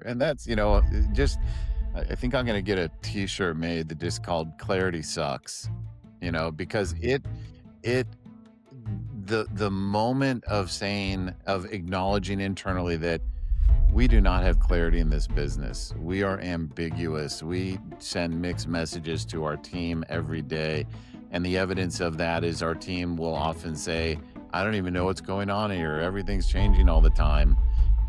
And that's, just I think I'm gonna get a t-shirt made that just called "Clarity Sucks," because it the moment of acknowledging internally that we do not have clarity in this business. We are ambiguous. We send mixed messages to our team every day. And the evidence of that is our team will often say, I don't even know what's going on here. Everything's changing all the time.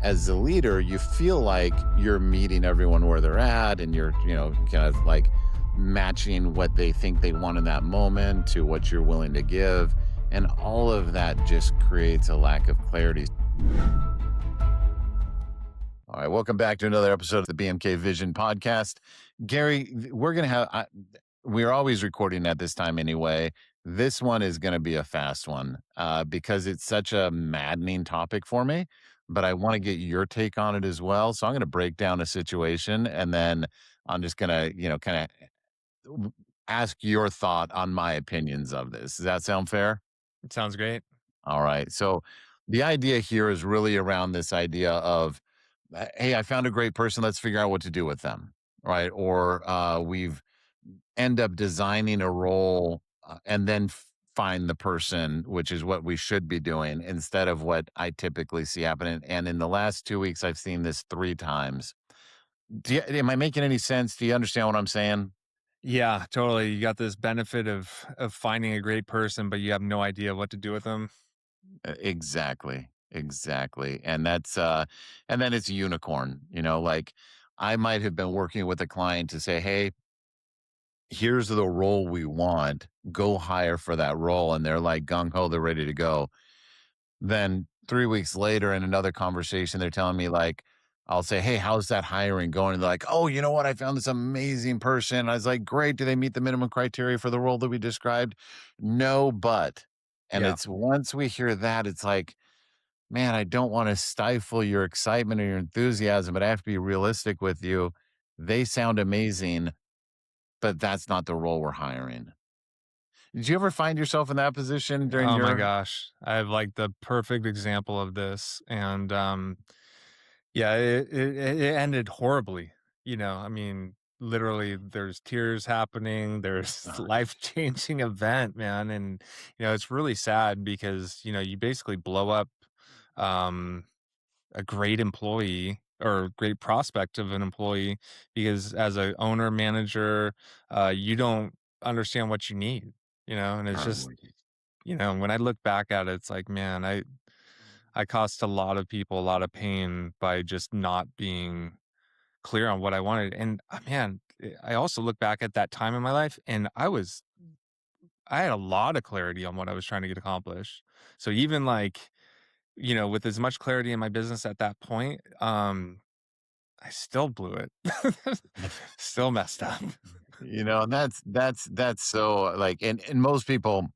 As the leader, you feel like you're meeting everyone where they're at and you're, kind of like matching what they think they want in that moment to what you're willing to give. And all of that just creates a lack of clarity. All right, welcome back to another episode of the BMK Vision podcast. Gary, we're always recording at this time anyway. This one is going to be a fast one because it's such a maddening topic for me, but I want to get your take on it as well. So I'm going to break down a situation and then I'm just going to, kind of ask your thought on my opinions of this. Does that sound fair? It sounds great. All right. So the idea here is really around this idea of, hey, I found a great person. Let's figure out what to do with them. Right. Or we've end up designing a role and then find the person, which is what we should be doing instead of what I typically see happening. And in the last 2 weeks, I've seen this 3 times. Am I making any sense? Do you understand what I'm saying? Yeah, totally. You got this benefit of finding a great person, but you have no idea what to do with them. Exactly. Exactly. And then it's unicorn, like I might have been working with a client to say, hey, here's the role we want, go hire for that role. And they're like gung ho, they're ready to go. Then 3 weeks later, in another conversation, they're telling me, like, I'll say, hey, how's that hiring going? And they're like, oh, you know what? I found this amazing person. I was like, great. Do they meet the minimum criteria for the role that we described? No, but. And Yeah. it's once we hear that, it's like, man, I don't want to stifle your excitement or your enthusiasm, but I have to be realistic with you. They sound amazing, but that's not the role we're hiring. Did you ever find yourself in that position during Oh my your gosh. I have like the perfect example of this. And yeah, it ended horribly. I mean, literally there's tears happening, there's uh, life-changing event, man. And it's really sad because, you basically blow up um a great employee or great prospect of an employee because as a owner manager, you don't understand what you need, and it's just, probably. when I look back at it, it's like, man, I cost a lot of people a lot of pain by just not being clear on what I wanted. And man, I also look back at that time in my life and I had a lot of clarity on what I was trying to get accomplished. So even like, with as much clarity in my business at that point, I still blew it. Still messed up. And that's so like, and most people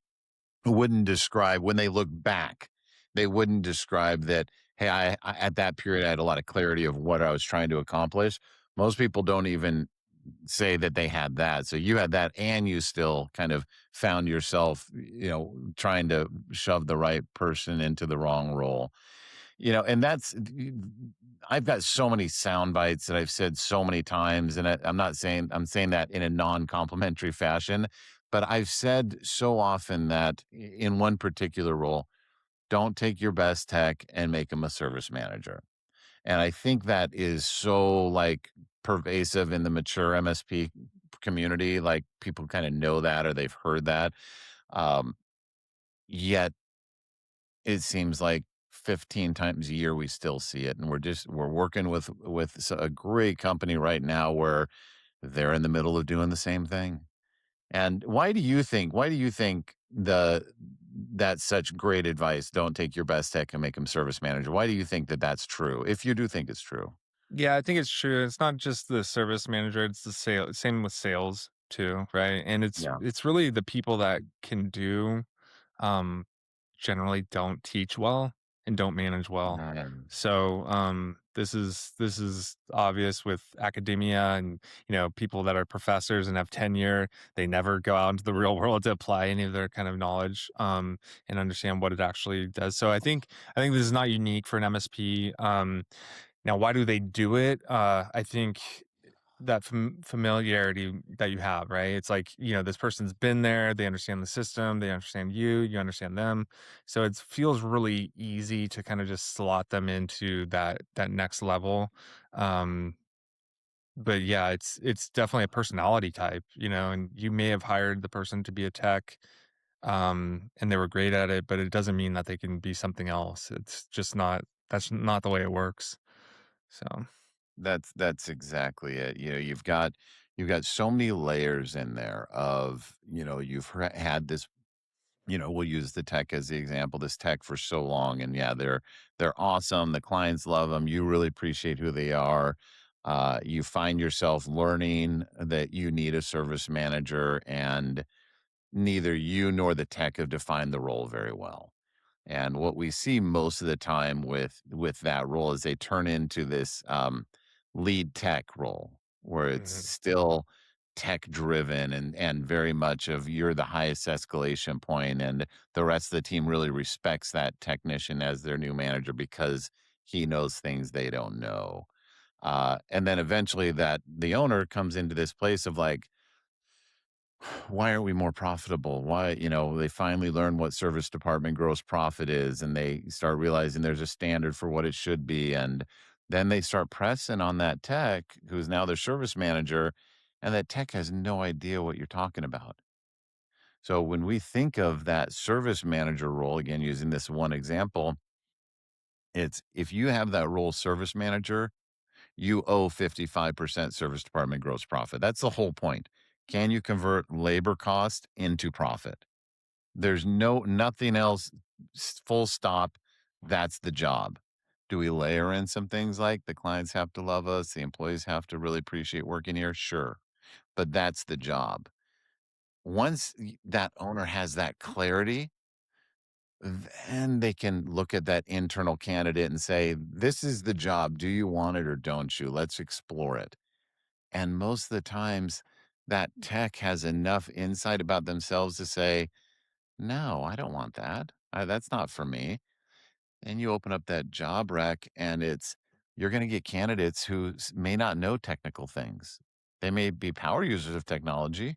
wouldn't describe when they look back, they wouldn't describe that, hey, I at that period I had a lot of clarity of what I was trying to accomplish. Most people don't even say that they had that. So you had that and you still kind of found yourself, trying to shove the right person into the wrong role. And I've got so many sound bites that I've said so many times, and I'm saying that in a non-complimentary fashion, but I've said so often that in one particular role, don't take your best tech and make them a service manager. And I think that is so like pervasive in the mature MSP community. Like people kind of know that or they've heard that. Um, Yet it seems like 15 times a year we still see it, and we're working with a great company right now where they're in the middle of doing the same thing. And why do you think that's such great advice? Don't take your best tech and make them service manager. Why do you think that that's true? If you do think it's true. Yeah, I think it's true. It's not just the service manager, it's the same with sales too, right? And Yeah. it's really the people that can do um generally don't teach well and don't manage well. Mm. So this is obvious with academia and people that are professors and have tenure. They never go out into the real world to apply any of their kind of knowledge and understand what it actually does. So I think this is not unique for an MSP. Now, why do they do it? I think that familiarity that you have, right? It's like, this person's been there, they understand the system, they understand you, you understand them. So it feels really easy to kind of just slot them into that next level. Um, but yeah, it's definitely a personality type, and you may have hired the person to be a tech, and they were great at it, but it doesn't mean that they can be something else. It's just not that's not the way it works. So, That's exactly it. You've got so many layers in there of, you've had this, we'll use the tech as the example, this tech for so long, and yeah, they're awesome. The clients love them. You really appreciate who they are. You find yourself learning that you need a service manager, and neither you nor the tech have defined the role very well. And what we see most of the time with that role is they turn into this lead tech role where it's mhm. still tech driven and very much of you're the highest escalation point, and the rest of the team really respects that technician as their new manager because he knows things they don't know. And then eventually that the owner comes into this place of like, why aren't we more profitable? Why, they finally learn what service department gross profit is, and they start realizing there's a standard for what it should be. And then they start pressing on that tech who's now their service manager, and that tech has no idea what you're talking about. So when we think of that service manager role, again, using this one example, it's if you have that role service manager, you owe 55% service department gross profit. That's the whole point. Can you convert labor cost into profit? There's nothing else, full stop. That's the job. Do we layer in some things like the clients have to love us, the employees have to really appreciate working here? Sure. But that's the job. Once that owner has that clarity, then they can look at that internal candidate and say, this is the job. Do you want it or don't you? Let's explore it. And most of the times, that tech has enough insight about themselves to say, no, I don't want that. That's not for me. And you open up that job rec, and you're going to get candidates who may not know technical things. They may be power users of technology,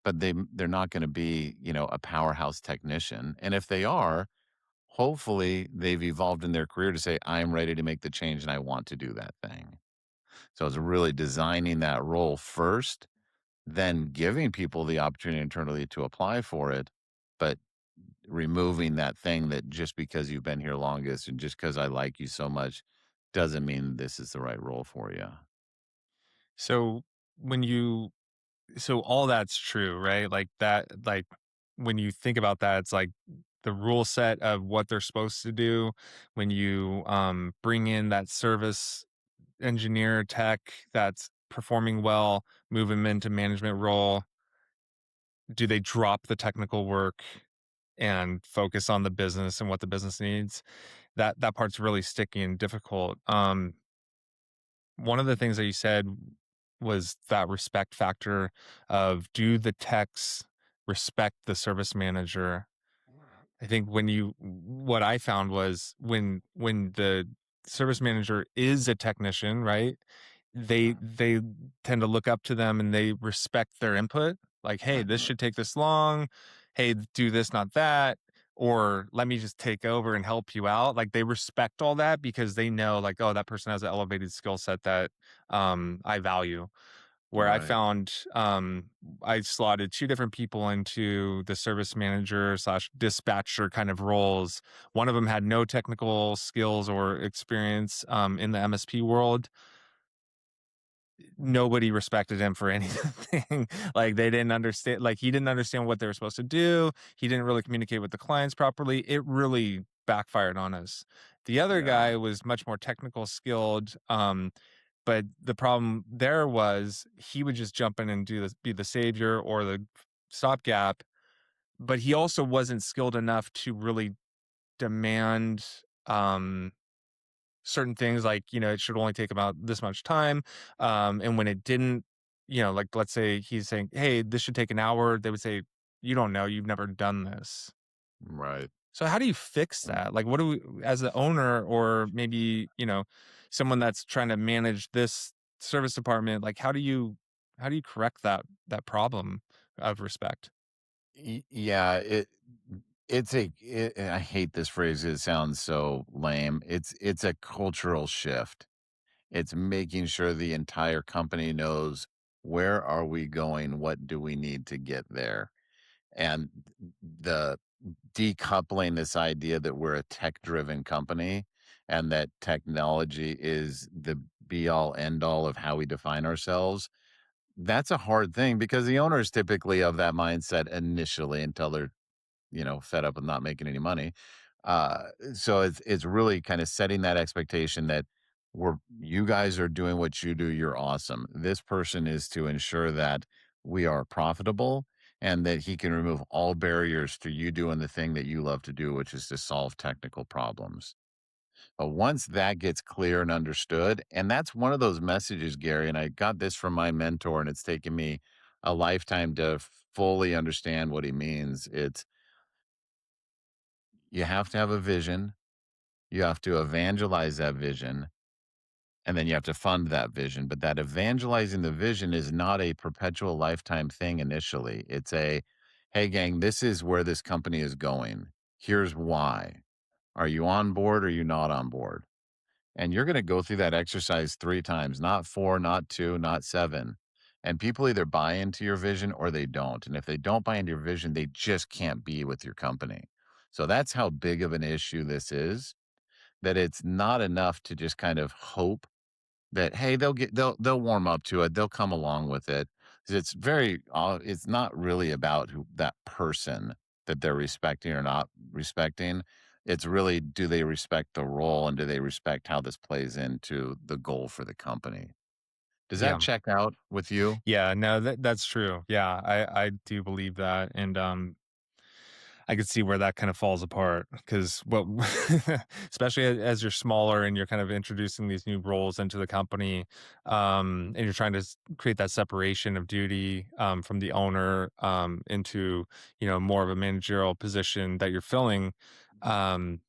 but they're not going to be, a powerhouse technician. And if they are, hopefully they've evolved in their career to say, I'm ready to make the change and I want to do that thing. So it's really designing that role first, then giving people the opportunity internally to apply for it, but removing that thing that just because you've been here longest and just because I like you so much doesn't mean this is the right role for you. So when you so all that's true, right? Like that, like when you think about that, it's like the rule set of what they're supposed to do. When you bring in that service engineer tech that's performing well, move them into management role, do they drop the technical work and focus on the business and what the business needs? That part's really sticky and difficult. One of the things that you said was that respect factor of, do the techs respect the service manager? I think what I found was when the service manager is a technician, right? They tend to look up to them and they respect their input. Like, hey, this should take this long. Hey, do this, not that. Or let me just take over and help you out. Like, they respect all that because they know, like, oh, that person has an elevated skill set that I value. Where I Right. found, I slotted 2 different people into the service manager slash dispatcher kind of roles. One of them had no technical skills or experience, in the MSP world. Nobody respected him for anything. Like, they didn't understand, like, he didn't understand what they were supposed to do. He didn't really communicate with the clients properly. It really backfired on us. The other Yeah. guy was much more technical skilled, but the problem there was he would just jump in and do this, be the savior or the stopgap, but he also wasn't skilled enough to really demand, um certain things, like, it should only take about this much time. And when it didn't, like, let's say he's saying, hey, this should take an hour, they would say, you don't know, you've never done this. Right. So how do you fix that? Like, what do we, as the owner, or maybe, someone that's trying to manage this service department, like, how do you correct that problem of respect? Yeah, I hate this phrase. It sounds so lame. It's a cultural shift. It's making sure the entire company knows where are we going, what do we need to get there, and the decoupling this idea that we're a tech-driven company and that technology is the be all end all of how we define ourselves. That's a hard thing because the owner is typically of that mindset initially until they're, fed up with not making any money. So it's really kind of setting that expectation that you guys are doing what you do, you're awesome. This person is to ensure that we are profitable and that he can remove all barriers to you doing the thing that you love to do, which is to solve technical problems. But once that gets clear and understood, and that's one of those messages, Gary, and I got this from my mentor, and it's taken me a lifetime to fully understand what he means. It's you have to have a vision, you have to evangelize that vision, and then you have to fund that vision. But that evangelizing the vision is not a perpetual lifetime thing initially. It's a, hey, gang, this is where this company is going. Here's why. Are you on board or are you not on board? And you're gonna go through that exercise 3 times, not 4, not 2, not 7. And people either buy into your vision or they don't. And if they don't buy into your vision, they just can't be with your company. So that's how big of an issue this is, that it's not enough to just kind of hope that, hey, they'll warm up to it, they'll come along with it. 'Cause it's not really about who that person that they're respecting or not respecting. It's really, do they respect the role and do they respect how this plays into the goal for the company? Does that Yeah. check out with you? Yeah, no, that's true. Yeah, I do believe that, and, I could see where that kind of falls apart because what especially as you're smaller and you're kind of introducing these new roles into the company, and you're trying to create that separation of duty from the owner into more of a managerial position that you're filling. Um,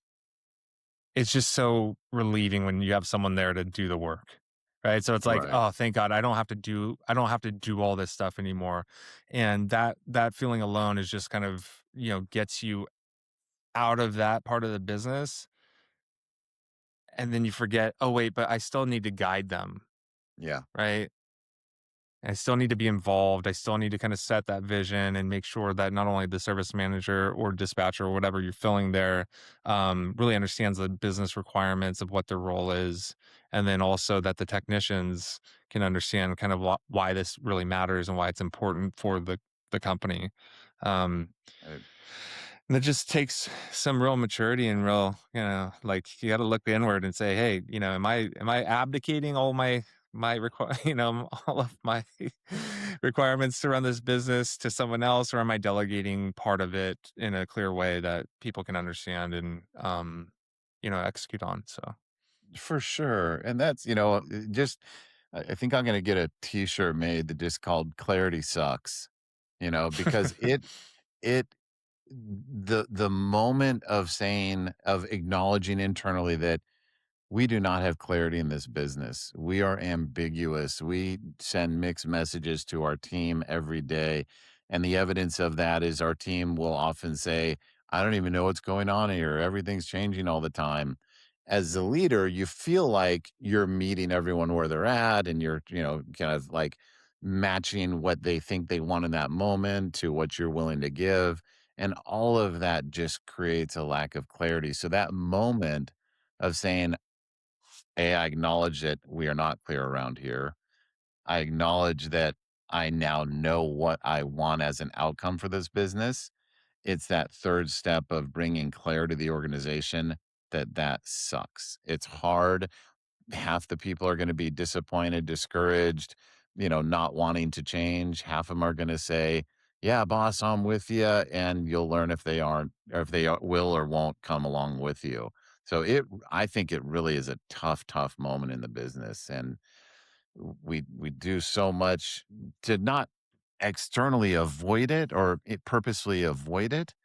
it's just so relieving when you have someone there to do the work. Right. So it's like, Right. oh, thank God I don't have to do all this stuff anymore. And that feeling alone is just kind of, gets you out of that part of the business, and then you forget, "Oh, wait, but I still need to guide them," Yeah. right? I still need to be involved. I still need to kinda set that vision and make sure that not only the service manager or dispatcher or whatever you're filling there, really understands the business requirements of what their role is, and then also that the technicians can understand kind of why this really matters and why it's important for the company. Um Uh, And it just takes some real maturity and real, like you got to look inward and say, "Hey, am I abdicating all all of my requirements to run this business to someone else, or am I delegating part of it in a clear way that people can understand and execute on?" So, for sure. And that's, just I think I'm gonna get a T-shirt made that just called "Clarity Sucks," because it the moment of acknowledging internally that we do not have clarity in this business. We are ambiguous. We send mixed messages to our team every day. And the evidence of that is our team will often say, I don't even know what's going on here. Everything's changing all the time. As a leader, you feel like you're meeting everyone where they're at and you're, kind of like matching what they think they want in that moment to what you're willing to give. And all of that just creates a lack of clarity. So that moment of saying, hey, I acknowledge that we are not clear around here. I acknowledge that I now know what I want as an outcome for this business. It's that third step of bringing clarity to the organization that sucks. It's hard. Half the people are going to be disappointed, discouraged, not wanting to change. Half of them are going to say, yeah, boss, I'm with you. And you'll learn if they aren't, or if they will or won't come along with you. So I think it really is a tough, tough moment in the business. And we do so much to not externally avoid it or purposely avoid it,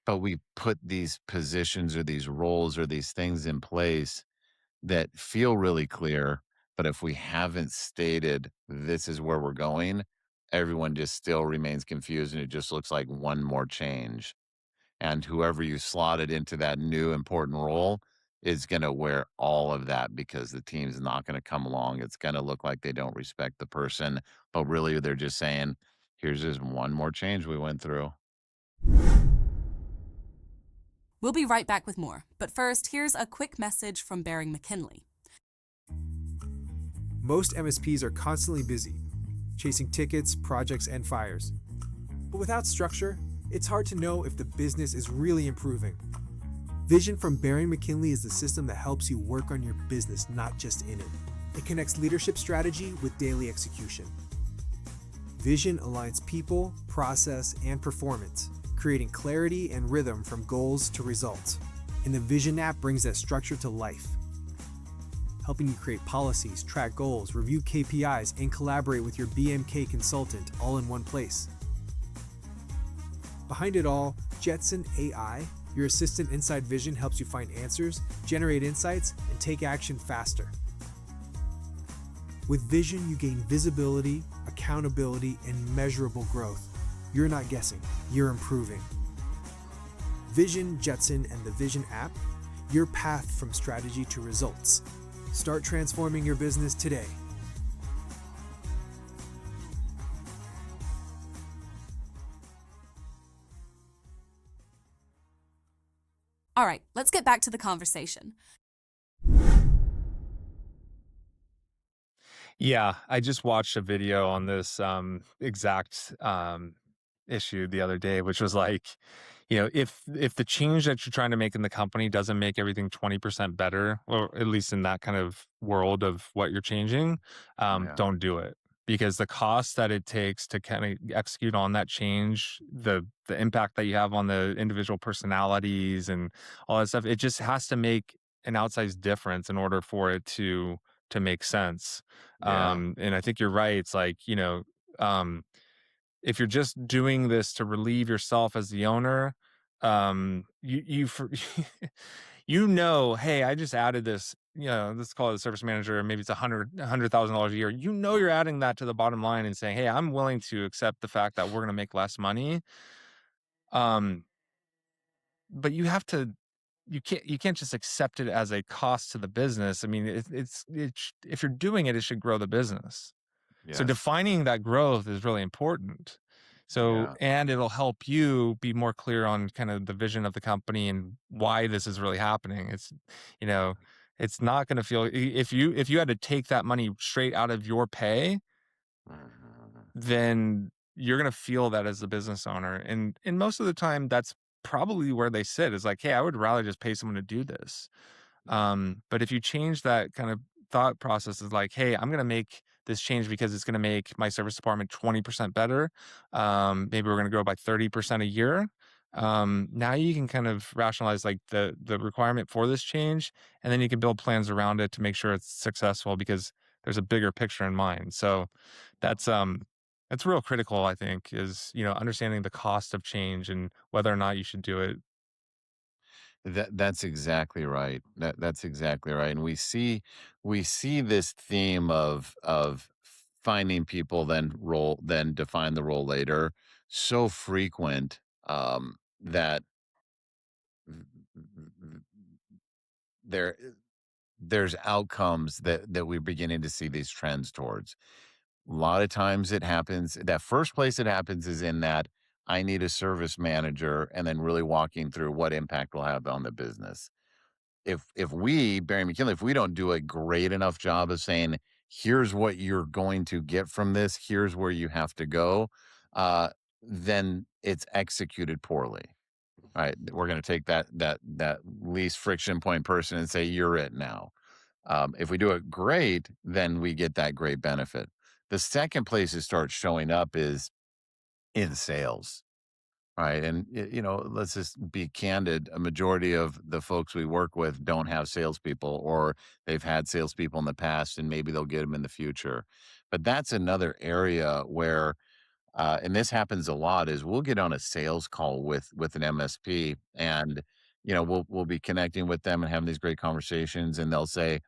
but we put these positions or these roles or these things in place that feel really clear, but if we haven't stated this is where we're going, everyone just still remains confused and it just looks like one more change. And whoever you slotted into that new important role is going to wear all of that because the team's not going to come along. It's going to look like they don't respect the person, but really they're just saying, here's just one more change we went through. We'll be right back with more, but first, here's a quick message from Bering McKinley. Most MSPs are constantly busy, chasing tickets, projects, and fires. But without structure, it's hard to know if the business is really improving. Vision from Bering McKinley is the system that helps you work on your business, not just in it. It connects leadership strategy with daily execution. Vision aligns people, process, and performance, creating clarity and rhythm from goals to results. And the Vision app brings that structure to life, helping you create policies, track goals, review KPIs, and collaborate with your BMK consultant all in one place. Behind it all, Jetson AI, your assistant inside Vision, helps you find answers, generate insights, and take action faster. With Vision, you gain visibility, accountability, and measurable growth. You're not guessing, you're improving. Vision, Jetson, and the Vision app, your path from strategy to results. Start transforming your business today. All right, let's get back to the conversation. Yeah, I just watched a video on this exact issue the other day, which was like, if the change that you're trying to make in the company doesn't make everything 20% better, or at least in that kind of world of what you're changing, Yeah. don't do it. Because the cost that it takes to kind of execute on that change, the impact that you have on the individual personalities and all that stuff, it just has to make an outsized difference in order for it to make sense. Yeah. And I think you're right. It's like, um, if you're just doing this to relieve yourself as the owner, hey, I just added this, let's call it a service manager, maybe it's $100,000 a year. You're adding that to the bottom line and saying, hey, I'm willing to accept the fact that we're going to make less money. Um, but you can't just accept it as a cost to the business. I mean, if you're doing it, it should grow the business. So Yes. defining that growth is really important. So, Yeah. and it'll help you be more clear on kind of the vision of the company and why this is really happening. You know, it's not going to feel if you had to take that money straight out of your pay, Mhm. then you're going to feel that as a business owner. And most of the time that's probably where they sit is like, hey, I would rather just pay someone to do this. Yeah. But if you change that kind of thought process is like, hey, I'm going to make this change because it's going to make my service department 20% better. Maybe we're going to grow by 30% a year. Now you can kind of rationalize like the requirement for this change, and then you can build plans around it to make sure it's successful because there's a bigger picture in mind. So that's real critical, I think, is understanding the cost of change and whether or not you should do it. That's exactly right. That's exactly right. And we see this theme of finding people then define the role later so frequent that there there's outcomes that we're beginning to see these trends towards. A lot of times it happens that first place it happens is in that I need a service manager and then really walking through what impact will have on the business. If we, Barry McKinley, if we don't do a great enough job of saying, here's what you're going to get from this, here's where you have to go, then it's executed poorly. Right. We're going to take that least friction point person and say, you're it now. If we do it great, then we get that great benefit. The second place it starts showing up is in sales. Right. And, let's just be candid. A majority of the folks we work with don't have salespeople, or they've had salespeople in the past and maybe they'll get them in the future. But that's another area where, and this happens a lot, is we'll get on a sales call with an MSP and, we'll be connecting with them and having these great conversations. And they'll say,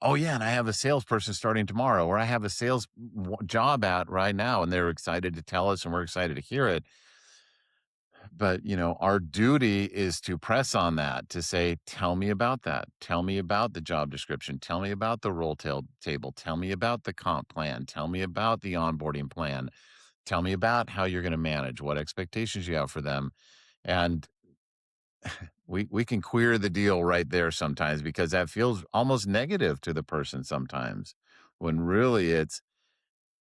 oh yeah, and I have a salesperson starting tomorrow, or I have a sales job at right now, and they're excited to tell us, and we're excited to hear it. But, our duty is to press on that, to say, tell me about that. Tell me about the job description. Tell me about the table. Tell me about the comp plan. Tell me about the onboarding plan. Tell me about how you're going to manage, what expectations you have for them. And we can queer the deal right there sometimes, because that feels almost negative to the person sometimes, when really it's,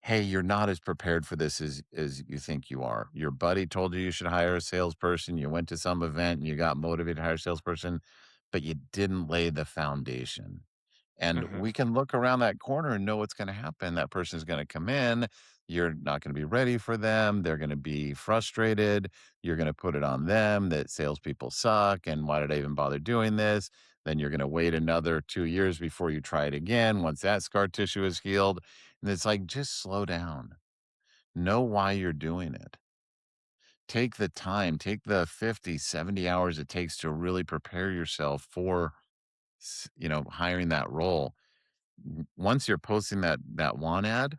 hey, you're not as prepared for this as you think you are. Your buddy told you should hire a salesperson. You went to some event and you got motivated to hire a salesperson, but you didn't lay the foundation. And Mhm. we can look around that corner and know what's going to happen. That person's going to come in. You're not going to be ready for them. They're going to be frustrated. You're going to put it on them that salespeople suck. And why did I even bother doing this? Then you're going to wait another 2 years before you try it again once that scar tissue is healed. And it's like, just slow down. Know why you're doing it. Take the time, take the 50, 70 hours it takes to really prepare yourself for, hiring that role. Once you're posting that want ad,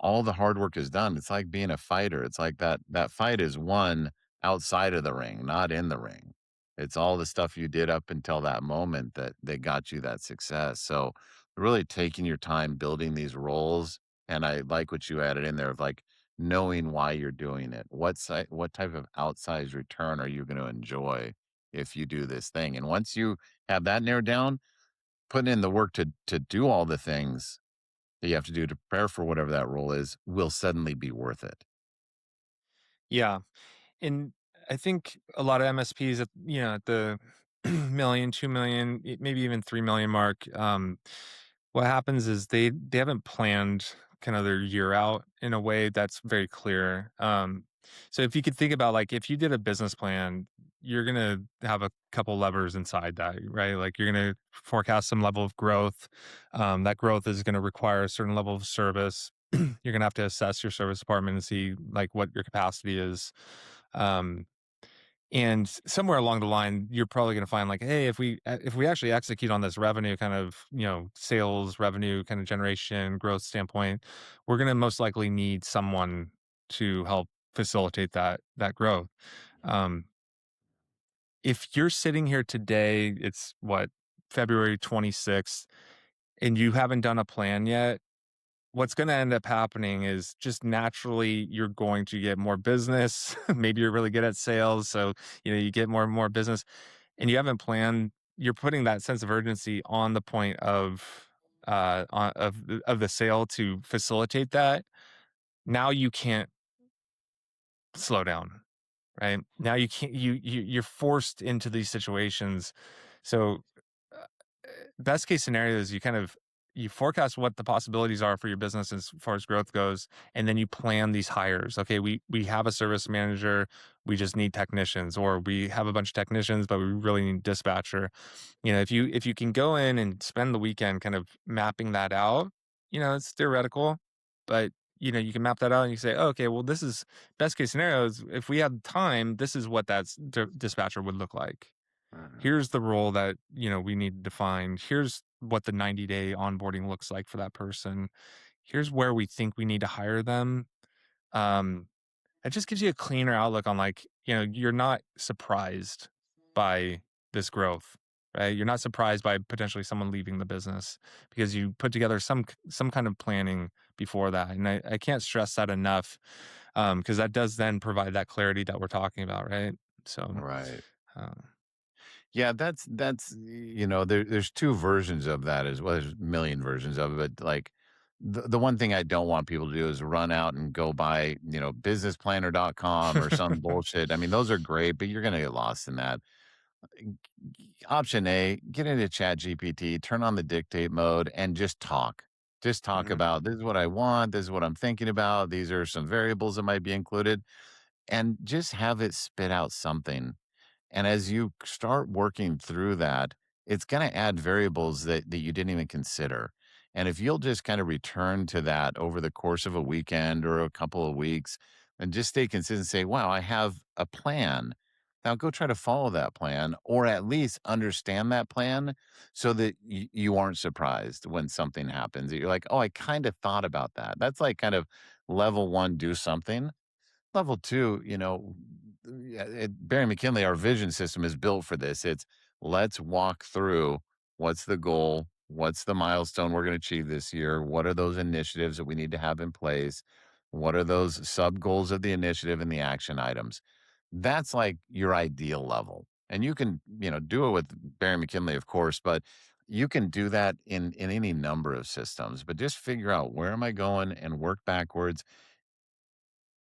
all the hard work is done. It's like being a fighter. It's like that fight is won outside of the ring, not in the ring. It's all the stuff you did up until that moment that got you that success. So really taking your time building these roles, and I like what you added in there of like knowing why you're doing it. What type of outsized return are you going to enjoy if you do this thing? And once you have that narrowed down, putting in the work to do all the things that you have to do to prepare for whatever that role is will suddenly be worth it. Yeah. And I think a lot of MSPs at the million, 2 million, maybe even 3 million mark, what happens is they haven't planned kind of their year out in a way that's very clear. So if you could think about, like, if you did a business plan, you're gonna have a couple levers inside that, right? Like, you're gonna forecast some level of growth. That growth is gonna require a certain level of service. You're gonna have to assess your service department and see, like, what your capacity is. Um, and somewhere along the line, you're probably going to find, like, hey, if we actually execute on this revenue kind of, sales revenue kind of generation growth standpoint, we're going to most likely need someone to help facilitate that growth. Um, if you're sitting here today, it's what, February 26th, and you haven't done a plan yet, what's gonna end up happening is just naturally you're going to get more business. Maybe you're really good at sales, so, you get more and more business, and you haven't planned. You're putting that sense of urgency on the point of the sale to facilitate that. Now you can't slow down, right? Now you can't you're forced into these situations. So, uh, best case scenario is you forecast what the possibilities are for your business as far as growth goes, and then you plan these hires. Okay, we have a service manager, we just need technicians, or we have a bunch of technicians, but we really need a dispatcher. If you can go in and spend the weekend kind of mapping that out, it's theoretical, but you can map that out and you say, oh, okay, well, this is best case scenario is if we had time, this is what that dispatcher would look like. Mhm. Here's the role that, we need to define. Here's what the 90-day onboarding looks like for that person. Here's where we think we need to hire them. Um, it just gives you a cleaner outlook on, like, you're not surprised by this growth, right? You're not surprised by potentially someone leaving the business because you put together some kind of planning before that. And I can't stress that enough, because that does then provide that clarity that we're talking about, right? So, Right. uh, Yeah, that's there's two versions of that as well. There's a million versions of it. But like the one thing I don't want people to do is run out and go buy, businessplanner.com or some bullshit. I mean, those are great, but you're gonna get lost in that. Option A, get into Chat GPT, turn on the dictate mode, and just talk. Just talk mhm. about this is what I want, this is what I'm thinking about, these are some variables that might be included, and just have it spit out something. And as you start working through that, it's going to add variables that you didn't even consider. And if you'll just kind of return to that over the course of a weekend or a couple of weeks and just stay consistent, say, wow, I have a plan. Now go try to follow that plan, or at least understand that plan so that you aren't surprised when something happens. You're like, oh, I kind of thought about that. That's like kind of level one, do something. Level two, at Bering McKinley, our vision system is built for this. It's let's walk through what's the goal, what's the milestone we're going to achieve this year, what are those initiatives that we need to have in place, what are those sub goals of the initiative and the action items. That's like your ideal level. And you can, do it with Bering McKinley, of course, but you can do that in any number of systems. But just figure out where am I going and work backwards.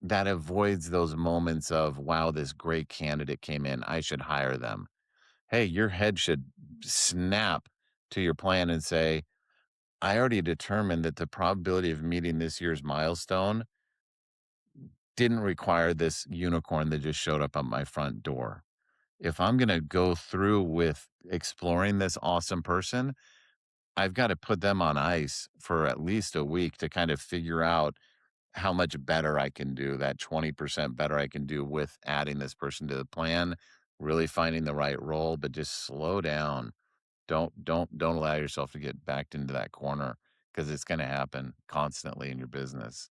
That avoids those moments of, wow, this great candidate came in, I should hire them. Hey, your head should snap to your plan and say, I already determined that the probability of meeting this year's milestone didn't require this unicorn that just showed up at my front door. If I'm going to go through with exploring this awesome person, I've got to put them on ice for at least a week to kind of figure out how much better I can do, that 20% better I can do with adding this person to the plan, really finding the right role, but just slow down. Don't allow yourself to get backed into that corner because it's going to happen constantly in your business.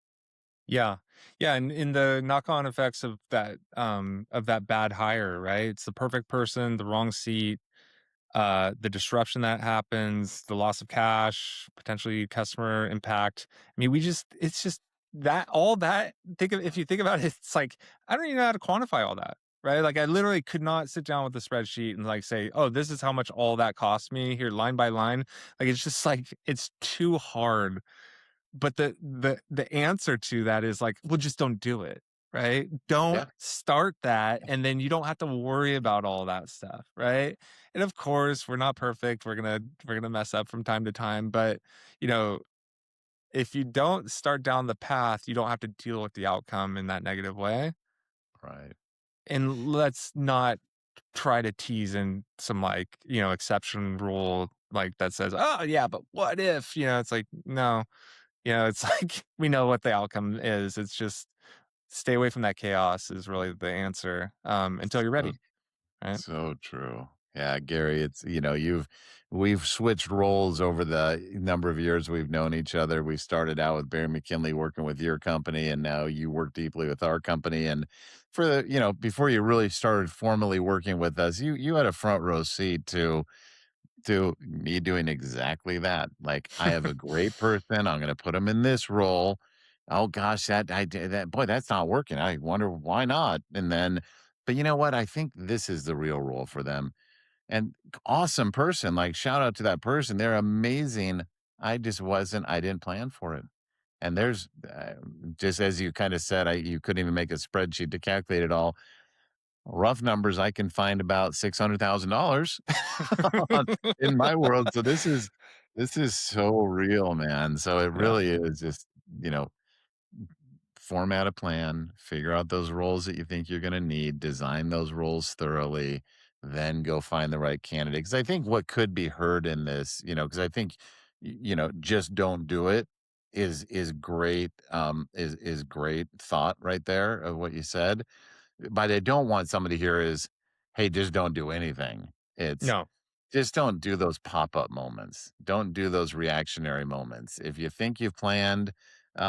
Yeah. Yeah, and in the knock-on effects of that bad hire, right? It's the perfect person, the wrong seat, the disruption that happens, the loss of cash, potentially customer impact. I mean, it's just that all that if you think about it, it's like I don't even know how to quantify all that, right? Like I literally could not sit down with a spreadsheet and like say, "Oh, this is how much all that cost me here line by line." Like it's just like it's too hard. But the answer to that is like, well, just don't do it, right? Don't Yeah. start that, and then you don't have to worry about all that stuff, right? And of course, we're not perfect. We're gonna mess up from time to time, but you know, if you don't start down the path, you don't have to deal with the outcome in that negative way. Right. And let's not try to tease in some like, exception rule like that says, "Oh, yeah, but what if?" It's like, no. It's like we know what the outcome is. It's just stay away from that chaos is really the answer, until you're So ready, right? So true. Yeah, Gary, we've switched roles over the number of years we've known each other. We started out with Barry McKinley working with your company, and now you work deeply with our company. And before you really started formally working with us, you had a front row seat to me doing exactly that. Like, I have a great person, I'm gonna put him in this role. Oh gosh, that I did that boy, that's not working. I wonder why not. And then, but you know what? I think this is the real role for them. And awesome person. Like, shout out to that person. They're amazing. I didn't plan for it. And there's just as you kind of said, you couldn't even make a spreadsheet to calculate it all. Rough numbers, I can find about $600,000 in my world. So this is so real, man. So it Yeah. really is just, you know, format a plan, figure out those roles that you think you're going to need, design those roles thoroughly, then go find the right candidate. Because I think what could be heard in this, because I think, just don't do it is great. Is great thought right there of what you said. But I don't want somebody here is, hey, just don't do anything. It's No. just don't do those pop-up moments. Don't do those reactionary moments. If you think you've planned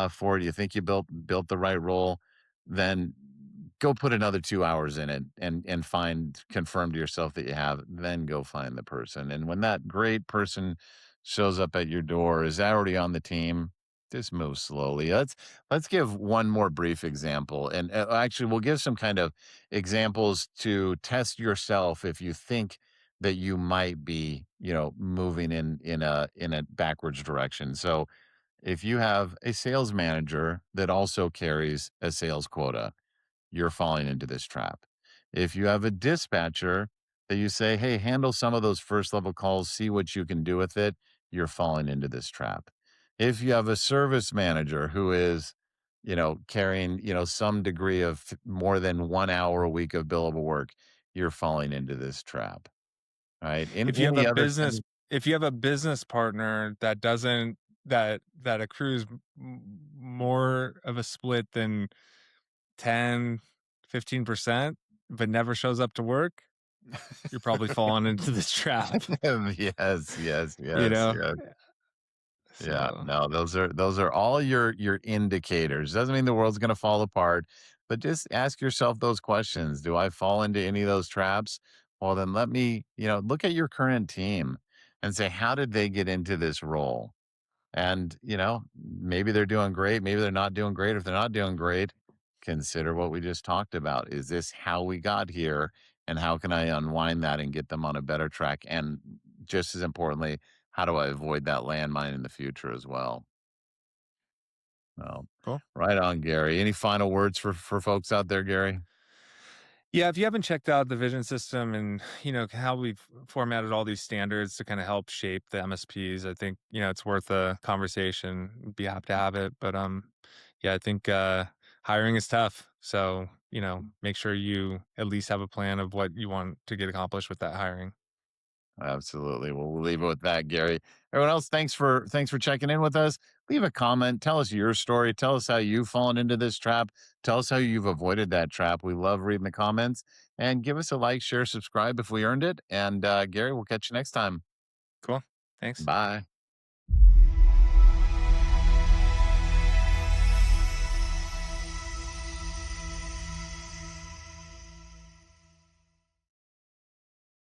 for it, you think you built the right role, then go put another 2 hours in it and confirm to yourself that you have. Then go find the person. And when that great person shows up at your door, is already on the team. Just move slowly. Let's give one more brief example, and actually, we'll give some kind of examples to test yourself if you think that you might be, moving in a backwards direction. So if you have a sales manager that also carries a sales quota, you're falling into this trap. If you have a dispatcher that you say, hey, handle some of those first level calls, see what you can do with it, you're falling into this trap. If you have a service manager who is, carrying, some degree of more than 1 hour a week of billable work, you're falling into this trap. Right. In If you have a any other kind business of if you have a business partner that doesn't that accrues more of a split than 10, 15%, but never shows up to work, you're probably falling into this trap, Yes, yes, you yes, know? yes. Yeah, So, no, those are all your indicators. Doesn't mean the world's gonna fall apart, but just ask yourself those questions. Do I fall into any of those traps? Well, then let me, look at your current team and say, how did they get into this role? And, maybe they're doing great, maybe they're not doing great. If they're not doing great, consider what we just talked about. Is this how we got here? And how can I unwind that and get them on a better track? And just as importantly, how do I avoid that landmine in the future as well? Well, cool. right on, Gary. Any final words for folks out there, Gary? Yeah, if you haven't checked out the vision system and, how we've formatted all these standards to kind of help shape the MSPs, I think, it's worth a conversation. Be happy to have it. But yeah, I think hiring is tough. So, make sure you at least have a plan of what you want to get accomplished with that hiring. Absolutely. Well, we'll leave it with that, Gary. Everyone else, thanks for checking in with us. Leave a comment. Tell us your story. Tell us how you've fallen into this trap. Tell us how you've avoided that trap. We love reading the comments. And give us a like, share, subscribe if we earned it. And Gary, we'll catch you next time. Cool. Thanks. Bye.